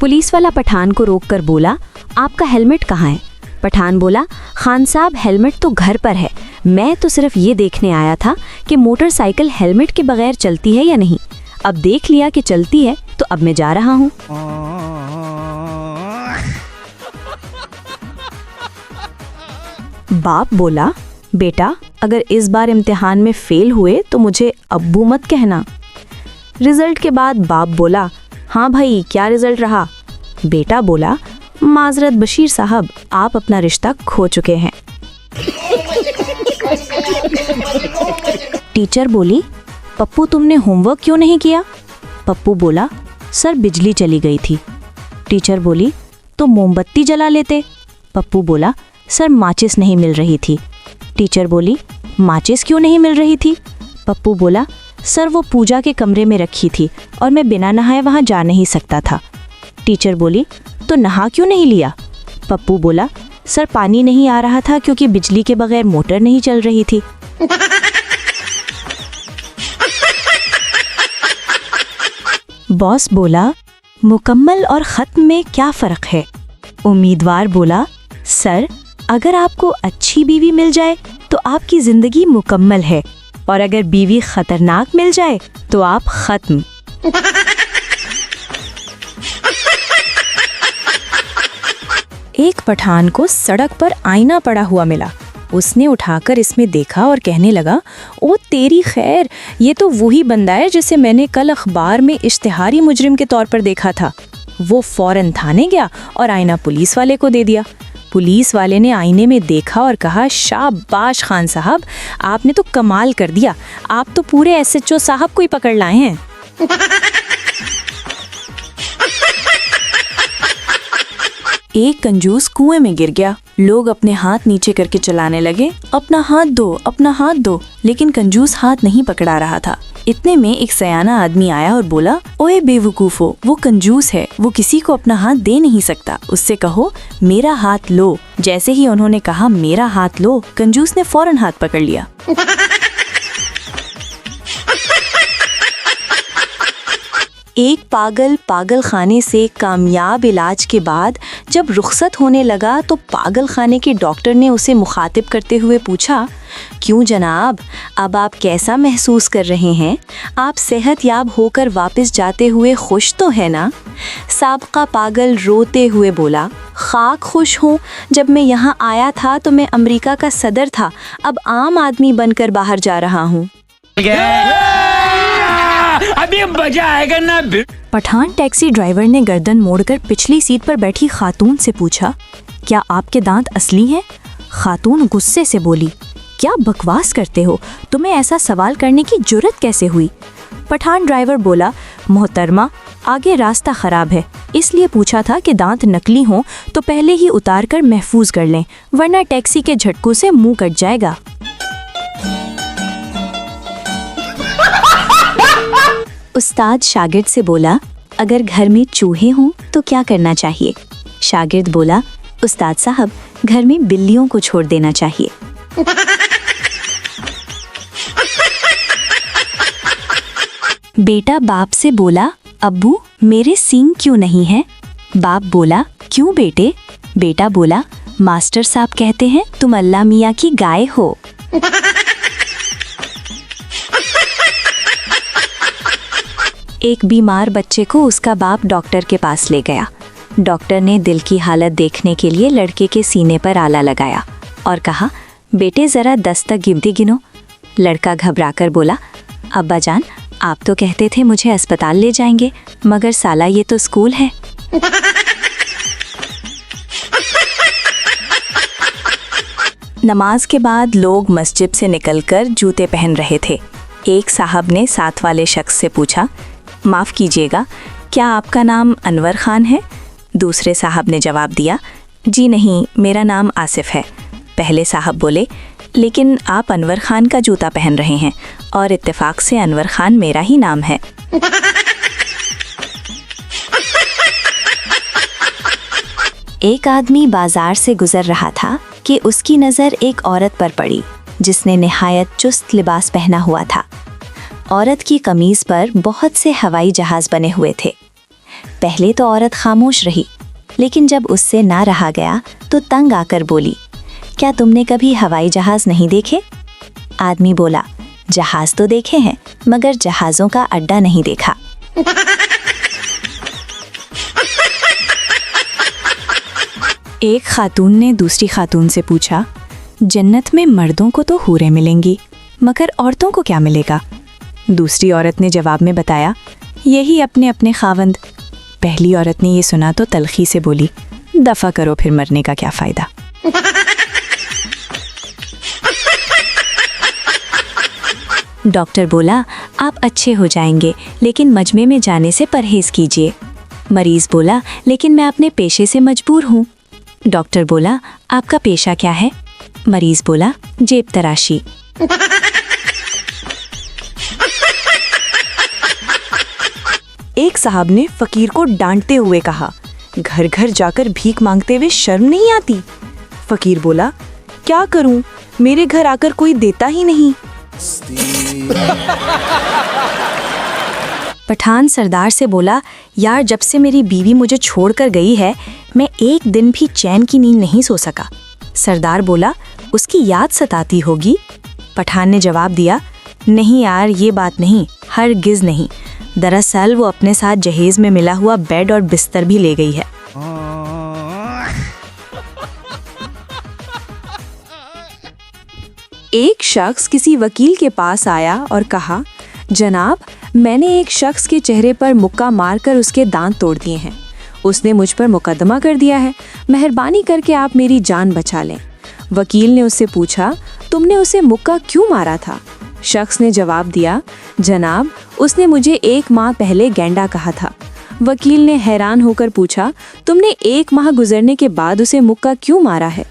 Police वाला पठान को रोककर बोला, आपका हेलमेट कहाँ है? पठान बोला, खान साहब हेलमेट तो घर पर है, मैं तो सिर्फ ये देखने आया था कि मोटरसाइकिल हेलमेट के बगैर चलती है या नहीं। अब देख लिया कि चलती है तो अब मैं जा रहा हूँ। बाप बोला, बेटा अगर इस बार इम्तिहान में फेल हुए तो मुझे अब्बू मत कहना। रिजल्ट के बाद बाप बोला, हाँ भाई क्या रिजल्ट रहा? बेटा बोला, माजरत बशीर साहब, आप अपना रिश्ता खो चुके हैं। टीचर बोली, पप्पू तुमने होमवर्क क्यों नहीं किया? पप्पू बोला, सर बिजली चली गई थी। टीचर बोली, तो मोमबत्ती जला लेते। पप्पू बोला, सर माचिस नहीं मिल रही थी। टीचर बोली, माचिस क्यों नहीं मिल रही थी? पप्पू बोला, सर वो पूजा के कमरे में रखी थी और मैं बिना नहाए वहाँ जा नहीं सकता था। टीचर बोली, तो नहा क्यों नहीं लिया? पप्पू बोला, सर पानी नहीं आ रहा था क्योंकि बिजली के बगैर मोटर नहीं चल रही थी। बॉस बोला, मुकम्मल और ख़त्म में क्या फ़र्क है? उम्मीदवार बोला, सर अगर आपको अच्छी बीवी मिल जाए तो आपकी ज़िंदगी मुकम्मल है, और अगर बीवी खतरनाक मिल जाए तो आप खत्म। एक पठान को सड़क पर आईना पड़ा हुआ मिला। उसने उठाकर इसमें देखा और कहने लगा, ओ तेरी खैर, ये तो वही बंदा है जिसे मैंने कल अखबार में इश्तिहारी मुजरिम के तौर पर देखा था। वो फौरन थाने गया और आईना पुलिस वाले को दे दिया। पुलिस वाले ने आईने में देखा और कहा, शाबाश खान साहब, आपने तो कमाल कर दिया, आप तो पूरे एसएचओ साहब को ही पकड़ लाए हैं। एक कंजूस कुएं में गिर गया। लोग अपने हाथ नीचे करके चलाने लगे, अपना हाथ दो, अपना हाथ दो, लेकिन कंजूस हाथ नहीं पकड़ा रहा था। इतने में एक सयाना आदमी आया और बोला, ओए बेवकूफो, वो कंजूस है, वो किसी को अपना हाथ दे नहीं सकता, उससे कहो मेरा हाथ लो। जैसे ही उन्होंने कहा मेरा हाथ लो, कंजूस ने फौरन हाथ पकड़ लिया। एक पागल पागल खाने से कामयाब इलाज के बाद जब रुखसत होने लगा तो पागल खाने के डॉक्टर ने उसे मुखातिब करते हुए पूछा, क्यों जनाब, अब आप कैसा महसूस कर रहे हैं? आप सेहतयाब होकर वापस जाते हुए खुश तो है ना? साबका पागल रोते हुए बोला, खाक खुश हूँ, जब मैं यहाँ आया था तो मैं अमेरिका का सदर था, अब आम आदमी बनकर बाहर जा रहा हूँ। अभी मजा आएगा ना। पठान टैक्सी ड्राइवर ने गर्दन मोड़कर पिछली सीट पर बैठी खातून से पूछा, क्या आपके दांत असली हैं? खातून गुस्से से बोली, क्या बकवास करते हो, तुम्हें ऐसा सवाल करने की जुर्रत कैसे हुई? पठान ड्राइवर बोला, मोहतरमा, आगे रास्ता खराब है, इसलिए पूछा था कि दांत नकली हों तो पहले ही उतार कर महफूज कर लें, वरना टैक्सी के झटकों से मुंह कट जाएगा। उस्ताद शागिर्द से बोला, अगर घर में चूहे हों तो क्या करना चाहिए? शागिर्द बोला, उस्ताद साहब, घर में बिल्लियों को छोड़ देना चाहिए। बेटा बाप से बोला, अब्बू मेरे सींग क्यों नहीं हैं? बाप बोला, क्यों बेटे? बेटा बोला, मास्टर साहब कहते हैं तुम अल्लाह मियाँ की गाय हो। एक बीमार बच्चे को उसका बाप डॉक्टर के पास ले गया। डॉक्टर ने दिल की हालत देखने के लिए लड़के के सीने पर आला लगाया और कहा, बेटे ज़रा 10 तक गिनती गिनो। लड़का घबराकर बोला, अब्बा जान, आप तो कहते थे मुझे अस्पताल ले जाएंगे, मगर साला ये तो स्कूल है। नमाज के बाद लोग मस्जिद से निकलकर जूते पहन रहे थे। एक साहब ने साथ वाले शख्स से पूछा, माफ़ कीजिएगा, क्या आपका नाम अनवर खान है? दूसरे साहब ने जवाब दिया, जी नहीं, मेरा नाम आसिफ है। पहले साहब बोले, लेकिन आप अनवर खान का जूता पहन रहे हैं और इत्तेफाक से अनवर खान मेरा ही नाम है। एक आदमी बाजार से गुजर रहा था कि उसकी नज़र एक औरत पर पड़ी जिसने निहायत चुस्त लिबास पहना हुआ था। औरत की कमीज पर बहुत से हवाई जहाज बने हुए थे। पहले तो औरत खामोश रही, लेकिन जब उससे ना रहा गया तो तंग आकर बोली, क्या तुमने कभी हवाई जहाज नहीं देखे? आदमी बोला, जहाज तो देखे हैं मगर जहाज़ों का अड्डा नहीं देखा। एक खातून ने दूसरी खातून से पूछा, जन्नत में मर्दों को तो हूरें मिलेंगी मगर औरतों को क्या मिलेगा? दूसरी औरत ने जवाब में बताया, यही अपने अपने खावंद। पहली औरत ने ये सुना तो तलखी से बोली, दफा करो फिर मरने का क्या फ़ायदा। डॉक्टर बोला, आप अच्छे हो जाएंगे लेकिन मजमे में जाने से परहेज़ कीजिए। मरीज़ बोला, लेकिन मैं अपने पेशे से मजबूर हूँ। डॉक्टर बोला, आपका पेशा क्या है? मरीज़ बोला, जेब तराशी। एक साहब ने फकीर को डांटते हुए कहा, घर घर जाकर भीख मांगते हुए शर्म नहीं आती? फकीर बोला, क्या करूं, मेरे घर आकर कोई देता ही नहीं। पठान सरदार से बोला, यार जब से मेरी बीवी मुझे छोड़कर गई है मैं एक दिन भी चैन की नींद नहीं सो सका। सरदार बोला, उसकी याद सताती होगी? पठान ने जवाब दिया, नहीं यार ये बात नहीं, हरगिज़ नहीं। दरअसल वो अपने साथ जहेज में मिला हुआ बेड और बिस्तर भी ले गई है। एक शख्स किसी वकील के पास आया और कहा, जनाब मैंने एक शख्स के चेहरे पर मुक्का मारकर उसके दांत तोड़ दिए हैं। उसने मुझ पर मुकदमा कर दिया है, मेहरबानी करके आप मेरी जान बचा लें। वकील ने उससे पूछा, तुमने उसे मुक्का क्यों मारा था? शख्स ने जवाब दिया, जनाब उसने मुझे 1 माह पहले गैंडा कहा था। वकील ने हैरान होकर पूछा, तुमने 1 माह गुजरने के बाद उसे मुक्का क्यों मारा है?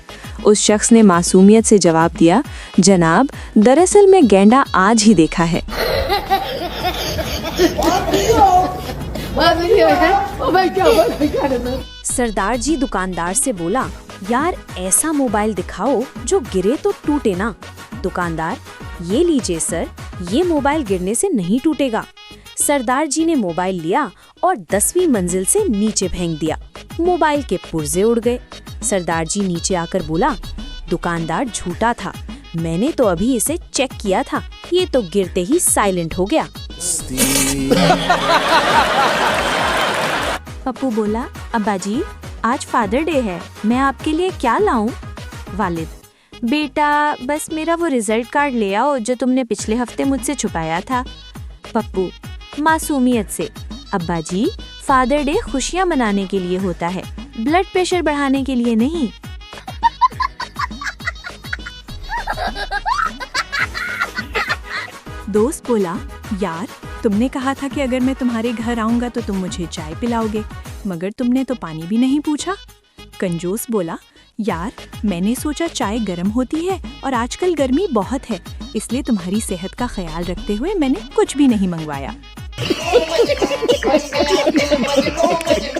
उस शख्स ने मासूमियत से जवाब दिया, जनाब दरअसल मैं गैंडा आज ही देखा है। सरदार जी दुकानदार से बोला, यार ऐसा मोबाइल दिखाओ जो गिरे तो टूटे ना। दुकानदार, ये लीजिए सर, ये मोबाइल गिरने से नहीं टूटेगा। सरदार जी ने मोबाइल लिया और 10वीं मंजिल से नीचे फेंक दिया। मोबाइल के पुर्जे उड़ गए। सरदार जी नीचे आकर बोला, दुकानदार झूठा था, मैंने तो अभी इसे चेक किया था, ये तो गिरते ही साइलेंट हो गया। पप्पू बोला, अब्बा जी आज फादर डे है, मैं आपके लिए क्या लाऊं? वालिद, बेटा बस मेरा वो रिजल्ट कार्ड ले आओ जो तुमने पिछले हफ्ते मुझसे छुपाया था। पप्पू मासूमियत से, अब्बा जी फादर डे खुशियां मनाने के लिए होता है, ब्लड प्रेशर बढ़ाने के लिए नहीं। दोस्त बोला, यार तुमने कहा था कि अगर मैं तुम्हारे घर आऊंगा तो तुम मुझे चाय पिलाओगे, मगर तुमने तो पानी भी नहीं पूछा। कंजूस बोला, यार मैंने सोचा चाय गर्म होती है और आजकल गर्मी बहुत है, इसलिए तुम्हारी सेहत का ख्याल रखते हुए मैंने कुछ भी नहीं मंगवाया।